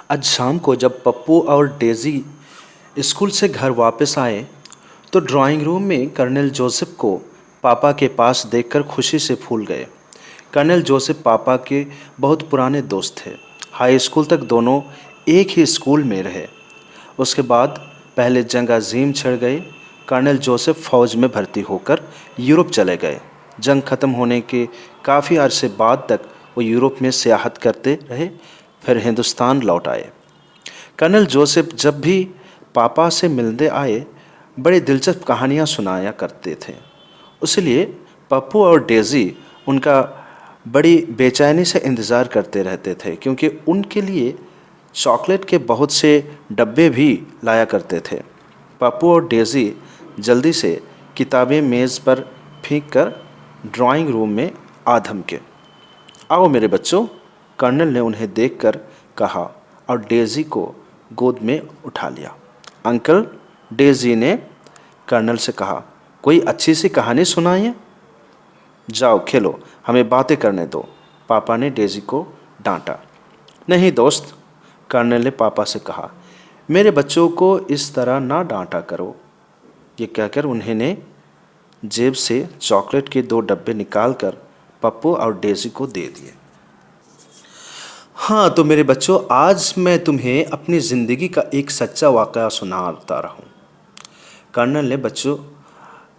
आज शाम को जब पप्पू और डेज़ी स्कूल से घर वापस आए तो ड्राइंग रूम में कर्नल जोसेफ को पापा के पास देखकर खुशी से फूल गए। कर्नल जोसेफ पापा के बहुत पुराने दोस्त थे। हाई स्कूल तक दोनों एक ही स्कूल में रहे। उसके बाद पहले जंग अजीम छिड़ गई। कर्नल जोसेफ फ़ौज में भर्ती होकर यूरोप चले गए। जंग ख़त्म होने के काफ़ी अरसे बाद तक वो यूरोप में सियाहत करते रहे, फिर हिंदुस्तान लौट आए। कर्नल जोसेफ जब भी पापा से मिलने आए बड़ी दिलचस्प कहानियाँ सुनाया करते थे। इसलिए पप्पू और डेज़ी उनका बड़ी बेचैनी से इंतज़ार करते रहते थे, क्योंकि उनके लिए चॉकलेट के बहुत से डब्बे भी लाया करते थे। पप्पू और डेज़ी जल्दी से किताबें मेज़ पर फेंक कर ड्राइंग रूम में आ धमके। आओ मेरे बच्चों, कर्नल ने उन्हें देखकर कहा और डेज़ी को गोद में उठा लिया। अंकल, डेज़ी ने कर्नल से कहा, कोई अच्छी सी कहानी सुनाइए। जाओ खेलो, हमें बातें करने दो, पापा ने डेज़ी को डांटा। नहीं दोस्त, कर्नल ने पापा से कहा, मेरे बच्चों को इस तरह ना डांटा करो। ये कहकर उन्होंने जेब से चॉकलेट के 2 डब्बे निकालकर पप्पू और डेज़ी को दे दिए। हाँ तो मेरे बच्चों, आज मैं तुम्हें अपनी ज़िंदगी का एक सच्चा वाक़या सुनाता रहा हूँ, कर्नल ने बच्चों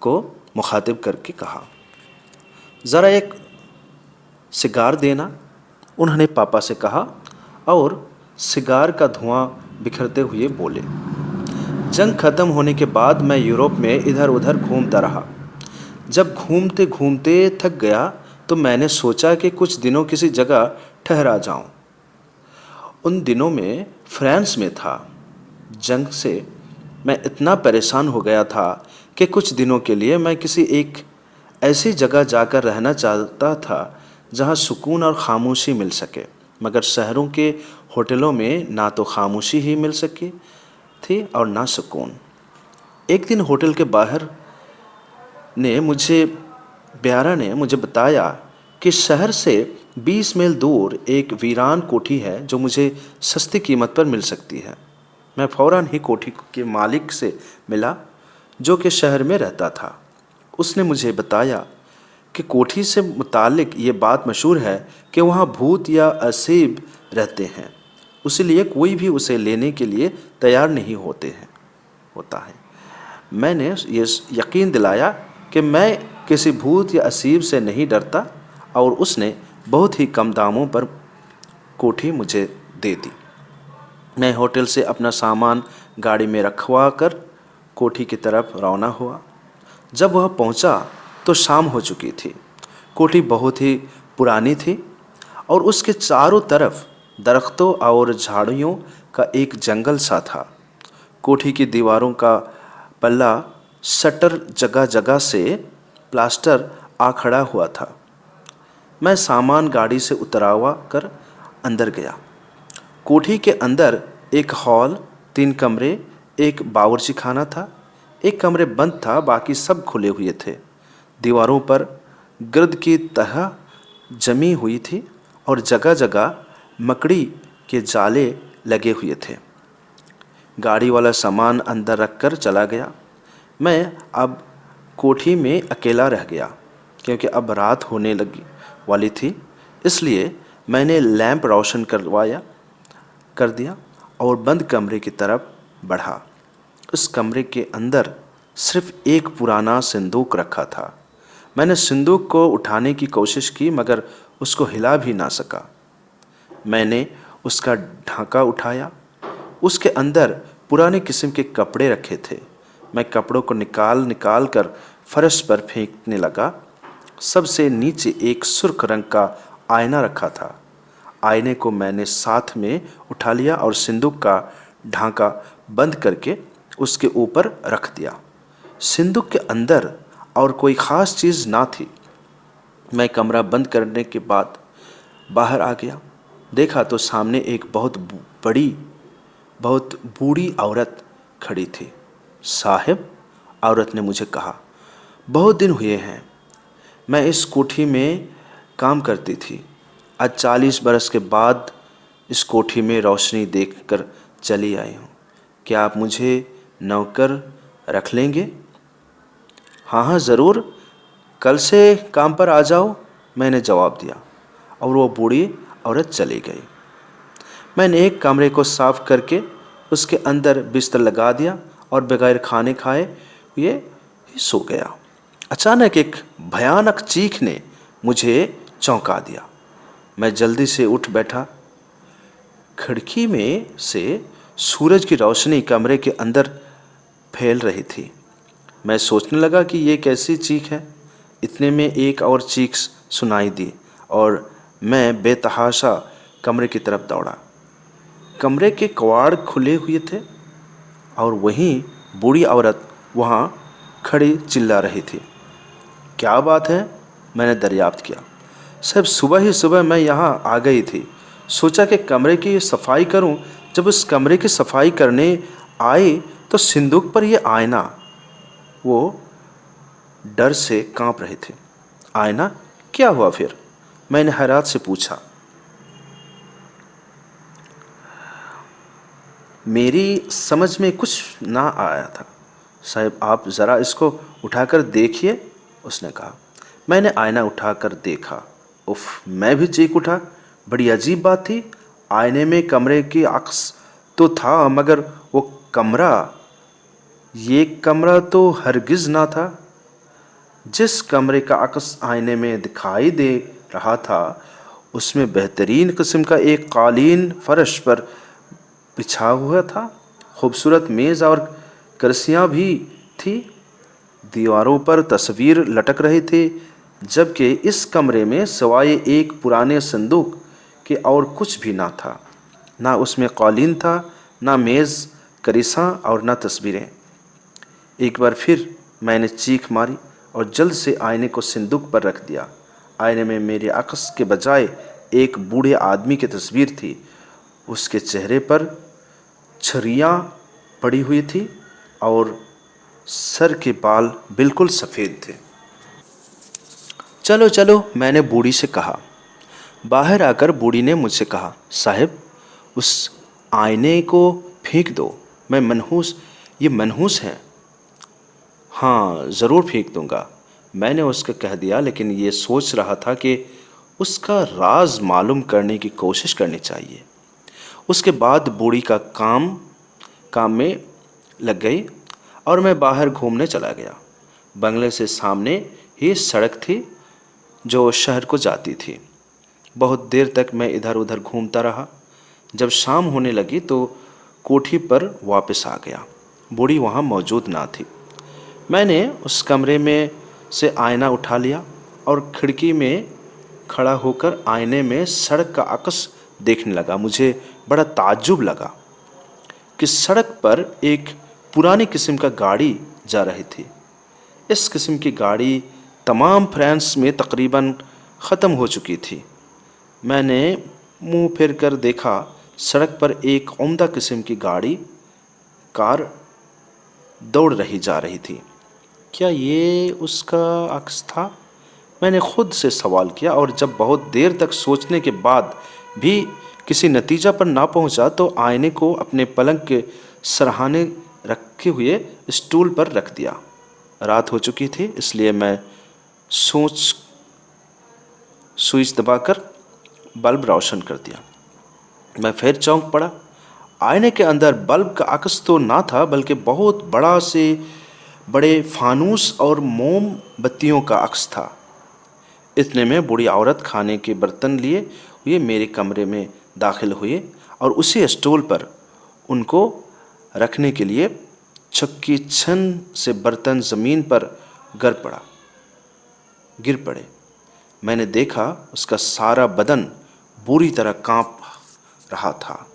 को मुखातिब करके कहा। ज़रा एक सिगार देना, उन्होंने पापा से कहा और सिगार का धुआं बिखरते हुए बोले। जंग ख़त्म होने के बाद मैं यूरोप में इधर उधर घूमता रहा। जब घूमते घूमते थक गया तो मैंने सोचा कि कुछ दिनों किसी जगह ठहरा जाऊं। उन दिनों में फ्रांस में था। जंग से मैं इतना परेशान हो गया था कि कुछ दिनों के लिए मैं किसी एक ऐसी जगह जाकर रहना चाहता था जहां सुकून और ख़ामोशी मिल सके, मगर शहरों के होटलों में ना तो खामोशी ही मिल सकी थी और ना सुकून। एक दिन होटल के बाहर ब्यारा ने मुझे बताया कि शहर से 20 मील दूर एक वीरान कोठी है जो मुझे सस्ती कीमत पर मिल सकती है। मैं फ़ौरन ही कोठी के मालिक से मिला जो कि शहर में रहता था। उसने मुझे बताया कि कोठी से मुतालिक ये बात मशहूर है कि वहाँ भूत या असीब रहते हैं, इसलिए कोई भी उसे लेने के लिए तैयार नहीं होता है। मैंने ये यकीन दिलाया कि मैं किसी भूत या असीब से नहीं डरता और उसने बहुत ही कम दामों पर कोठी मुझे दे दी। मैं होटल से अपना सामान गाड़ी में रखवा कर कोठी की तरफ रवाना हुआ। जब वह पहुंचा तो शाम हो चुकी थी। कोठी बहुत ही पुरानी थी और उसके चारों तरफ दरख्तों और झाड़ियों का एक जंगल सा था। कोठी की दीवारों का पल्ला शटर जगह जगह से प्लास्टर आ खड़ा हुआ था। मैं सामान गाड़ी से उतरवा कर अंदर गया। कोठी के अंदर एक हॉल, 3 कमरे, एक बावर्ची खाना था। एक कमरे बंद था, बाकी सब खुले हुए थे। दीवारों पर गिर्द की तह जमी हुई थी और जगह जगह मकड़ी के जाले लगे हुए थे। गाड़ी वाला सामान अंदर रखकर चला गया। मैं अब कोठी में अकेला रह गया, क्योंकि अब रात होने वाली थी। इसलिए मैंने लैंप रोशन कर दिया और बंद कमरे की तरफ बढ़ा। उस कमरे के अंदर सिर्फ एक पुराना संदूक रखा था। मैंने संदूक को उठाने की कोशिश की, मगर उसको हिला भी ना सका। मैंने उसका ढांचा उठाया। उसके अंदर पुराने किस्म के कपड़े रखे थे। मैं कपड़ों को निकाल कर फर्श पर फेंकने लगा। सबसे नीचे एक सुर्ख रंग का आईना रखा था। आईने को मैंने साथ में उठा लिया और संदूक का ढांचा बंद करके उसके ऊपर रख दिया। संदूक के अंदर और कोई ख़ास चीज़ ना थी। मैं कमरा बंद करने के बाद बाहर आ गया। देखा तो सामने एक बहुत बूढ़ी औरत खड़ी थी। साहब, औरत ने मुझे कहा, बहुत दिन हुए हैं। मैं इस कोठी में काम करती थी। आज 40 बरस के बाद इस कोठी में रोशनी देखकर चली आई हूँ। क्या आप मुझे नौकर रख लेंगे? हाँ हाँ ज़रूर, कल से काम पर आ जाओ, मैंने जवाब दिया और वो बूढ़ी औरत चली गई। मैंने एक कमरे को साफ करके उसके अंदर बिस्तर लगा दिया और बगैर खाने खाए हुए ही सो गया। अचानक एक भयानक चीख ने मुझे चौंका दिया। मैं जल्दी से उठ बैठा। खिड़की में से सूरज की रोशनी कमरे के अंदर फैल रही थी। मैं सोचने लगा कि ये कैसी चीख है। इतने में एक और चीख सुनाई दी और मैं बेतहाशा कमरे की तरफ दौड़ा। कमरे के कवाड़ खुले हुए थे और वहीं बूढ़ी औरत वहाँ खड़ी चिल्ला रही थी। क्या बात है? मैंने दरियाफ्त किया। साहब, सुबह ही सुबह मैं यहाँ आ गई थी। सोचा कि कमरे की सफाई करूं। जब उस कमरे की सफाई करने आए तो सिंदूक पर यह आईना, वो डर से कांप रहे थे। आईना? क्या हुआ फिर? मैंने हैरात से पूछा। मेरी समझ में कुछ ना आया था। साहब, आप ज़रा इसको उठाकर देखिए, उसने कहा। मैंने आईना उठाकर देखा। उफ, मैं भी चीख उठा। बड़ी अजीब बात थी। आईने में कमरे की अक्स तो था, मगर वो कमरा, ये कमरा तो हरगिज़ ना था। जिस कमरे का अक्स आईने में दिखाई दे रहा था उसमें बेहतरीन किस्म का एक कालीन फर्श पर बिछा हुआ था। खूबसूरत मेज़ और कुर्सियाँ भी थी। दीवारों पर तस्वीर लटक रही थी, जबकि इस कमरे में सिवाय एक पुराने संदूक के और कुछ भी ना था। ना उसमें कालीन था, ना मेज़, करीसा और ना तस्वीरें। एक बार फिर मैंने चीख मारी और जल्द से आईने को संदूक पर रख दिया। आईने में मेरे अक्स के बजाय एक बूढ़े आदमी की तस्वीर थी। उसके चेहरे पर छर्रियाँ पड़ी हुई थी और सर के बाल बिल्कुल सफ़ेद थे। चलो चलो, मैंने बूढ़ी से कहा। बाहर आकर बूढ़ी ने मुझसे कहा, साहब, उस आईने को फेंक दो। ये मनहूस है। हाँ, ज़रूर फेंक दूंगा, मैंने उसको कह दिया, लेकिन ये सोच रहा था कि उसका राज मालूम करने की कोशिश करनी चाहिए। उसके बाद बूढ़ी का काम में लग गई और मैं बाहर घूमने चला गया। बंगले से सामने ही सड़क थी जो शहर को जाती थी। बहुत देर तक मैं इधर उधर घूमता रहा। जब शाम होने लगी तो कोठी पर वापस आ गया। बूढ़ी वहाँ मौजूद ना थी। मैंने उस कमरे में से आईना उठा लिया और खिड़की में खड़ा होकर आईने में सड़क का अक्स देखने लगा। मुझे बड़ा ताज्जुब लगा कि सड़क पर एक पुरानी किस्म का गाड़ी जा रही थी। इस किस्म की गाड़ी तमाम फ्रांस में तकरीबन ख़त्म हो चुकी थी। मैंने मुंह फेर कर देखा। सड़क पर एक उम्दा किस्म की कार दौड़ रही जा रही थी। क्या ये उसका अक्स था? मैंने खुद से सवाल किया और जब बहुत देर तक सोचने के बाद भी किसी नतीजा पर ना पहुंचा तो आईने को अपने पलंग के सरहाने रखे हुए स्टूल पर रख दिया। रात हो चुकी थी, इसलिए मैं स्विच दबाकर बल्ब रोशन कर दिया। मैं फिर चौंक पड़ा। आईने के अंदर बल्ब का अक्स तो ना था, बल्कि बहुत बड़े फानूस और मोमबत्तियों का अक्स था। इतने में बूढ़ी औरत खाने के बर्तन लिए हुए मेरे कमरे में दाखिल हुए और उसी स्टूल पर उनको रखने के लिए छक्की छन से बर्तन ज़मीन पर गिर पड़े। मैंने देखा उसका सारा बदन बुरी तरह कांप रहा था।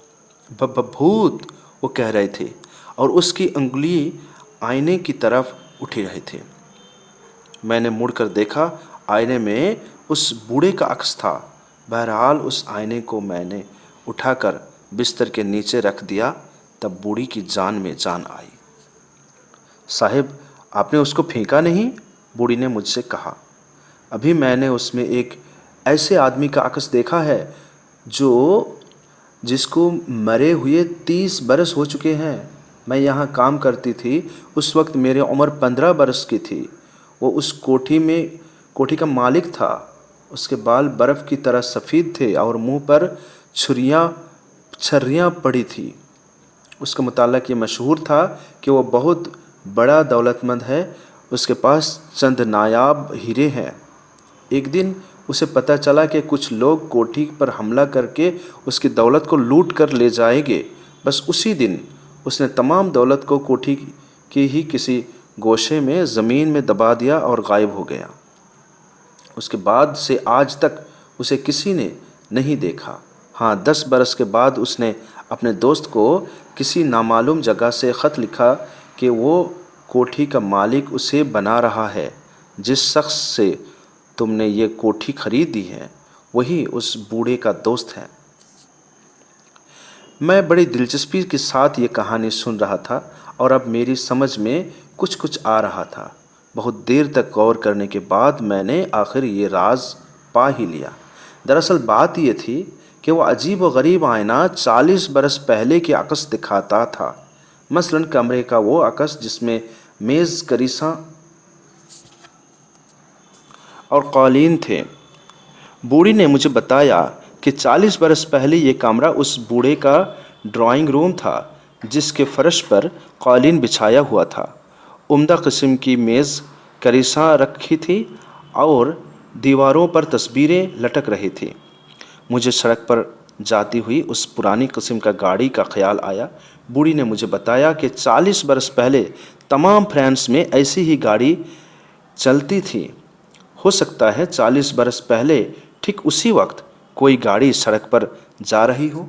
भूत, वो कह रहे थे और उसकी उंगली आईने की तरफ उठी रहे थे। मैंने मुड़कर देखा, आईने में उस बूढ़े का अक्स था। बहरहाल उस आईने को मैंने उठाकर बिस्तर के नीचे रख दिया। तब बूढ़ी की जान में जान आई। साहब, आपने उसको फेंका नहीं? बूढ़ी ने मुझसे कहा। अभी मैंने उसमें एक ऐसे आदमी का अक्स देखा है जो जिसको मरे हुए 30 बरस हो चुके हैं। मैं यहाँ काम करती थी, उस वक्त मेरी उम्र 15 बरस की थी। वो उस कोठी का मालिक था। उसके बाल बर्फ़ की तरह सफ़ेद थे और मुंह पर छर्रियाँ पड़ी थी। उसका मुताल्लिक़ ये मशहूर था कि वो बहुत बड़ा दौलतमंद है, उसके पास चंद नायाब हीरे हैं। एक दिन उसे पता चला कि कुछ लोग कोठी पर हमला करके उसकी दौलत को लूट कर ले जाएंगे। बस उसी दिन उसने तमाम दौलत को कोठी की ही किसी गोशे में ज़मीन में दबा दिया और गायब हो गया। उसके बाद से आज तक उसे किसी ने नहीं देखा। हाँ, 10 बरस के बाद उसने अपने दोस्त को किसी नामालूम जगह से ख़त लिखा कि वो कोठी का मालिक उसे बना रहा है। जिस शख्स से तुमने ये कोठी खरीदी है वही उस बूढ़े का दोस्त है। मैं बड़ी दिलचस्पी के साथ ये कहानी सुन रहा था और अब मेरी समझ में कुछ कुछ आ रहा था। बहुत देर तक गौर करने के बाद मैंने आखिर ये राज पा ही लिया। दरअसल बात ये थी कि वह अजीब व गरीब आईना 40 बरस पहले की अक्स दिखाता था। मसलन कमरे का वो अक्स जिसमें मेज़, करीसा और कालीन थे। बूढ़ी ने मुझे बताया कि 40 बरस पहले ये कमरा उस बूढ़े का ड्राइंग रूम था, जिसके फर्श पर कालीन बिछाया हुआ था। उम्दा किस्म की मेज़, करीसा रखी थी और दीवारों पर तस्वीरें लटक रही थी। मुझे सड़क पर जाती हुई उस पुरानी किस्म का गाड़ी का ख्याल आया। बूढ़ी ने मुझे बताया कि 40 बरस पहले तमाम फ्रांस में ऐसी ही गाड़ी चलती थी। हो सकता है 40 बरस पहले ठीक उसी वक्त कोई गाड़ी सड़क पर जा रही हो।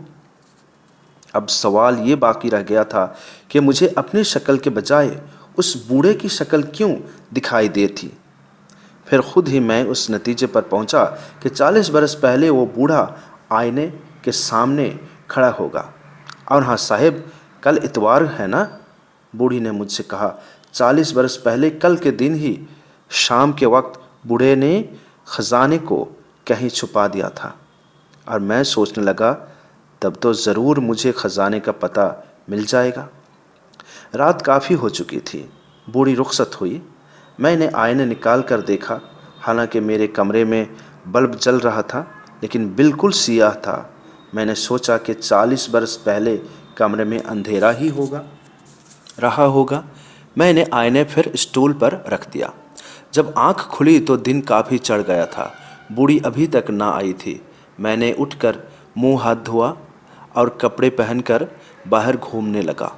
अब सवाल ये बाकी रह गया था कि मुझे अपनी शक्ल के बजाय उस बूढ़े की शक्ल क्यों दिखाई देती। फिर खुद ही मैं उस नतीजे पर पहुंचा कि 40 बरस पहले वो बूढ़ा आईने के सामने खड़ा होगा। और हाँ साहिब, कल इतवार है ना? बूढ़ी ने मुझसे कहा। 40 बरस पहले कल के दिन ही शाम के वक्त बूढ़े ने ख़जाने को कहीं छुपा दिया था। और मैं सोचने लगा, तब तो ज़रूर मुझे ख़जाने का पता मिल जाएगा। रात काफ़ी हो चुकी थी। बूढ़ी रुखसत हुई। मैंने आईने निकाल कर देखा। हालांकि मेरे कमरे में बल्ब जल रहा था, लेकिन बिल्कुल सियाह था। मैंने सोचा कि 40 बरस पहले कमरे में अंधेरा ही रहा होगा। मैंने आईने फिर स्टूल पर रख दिया। जब आंख खुली तो दिन काफ़ी चढ़ गया था। बूढ़ी अभी तक ना आई थी। मैंने उठकर मुंह हाथ धोआ और कपड़े पहनकर बाहर घूमने लगा।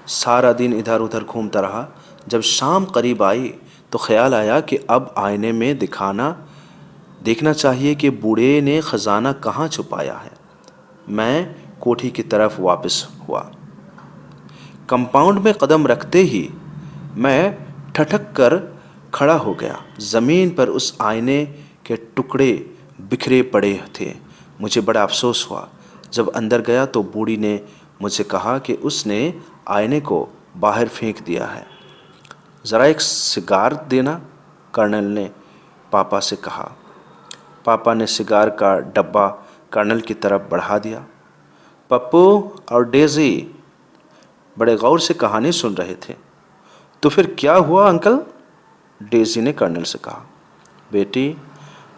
सारा दिन इधर उधर घूमता रहा। जब शाम करीब आई तो ख्याल आया कि अब आईने में देखना चाहिए कि बूढ़े ने ख़जाना कहाँ छुपाया है। मैं कोठी की तरफ वापस हुआ। कंपाउंड में कदम रखते ही मैं ठठक कर खड़ा हो गया। ज़मीन पर उस आईने के टुकड़े बिखरे पड़े थे। मुझे बड़ा अफसोस हुआ। जब अंदर गया तो बूढ़ी ने मुझसे कहा कि उसने आईने को बाहर फेंक दिया है। ज़रा एक सिगार देना, कर्नल ने पापा से कहा। पापा ने सिगार का डब्बा कर्नल की तरफ बढ़ा दिया। पप्पू और डेज़ी बड़े गौर से कहानी सुन रहे थे। तो फिर क्या हुआ अंकल? डेज़ी ने कर्नल से कहा। बेटी,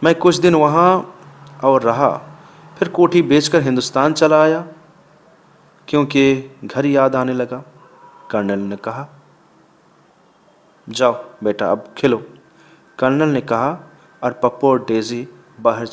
मैं कुछ दिन वहाँ और रहा, फिर कोठी बेचकर हिंदुस्तान चला आया क्योंकि घर याद आने लगा। कर्नल ने कहा। जाओ बेटा, अब खेलो, कर्नल ने कहा और पप्पू और डेज़ी बाहर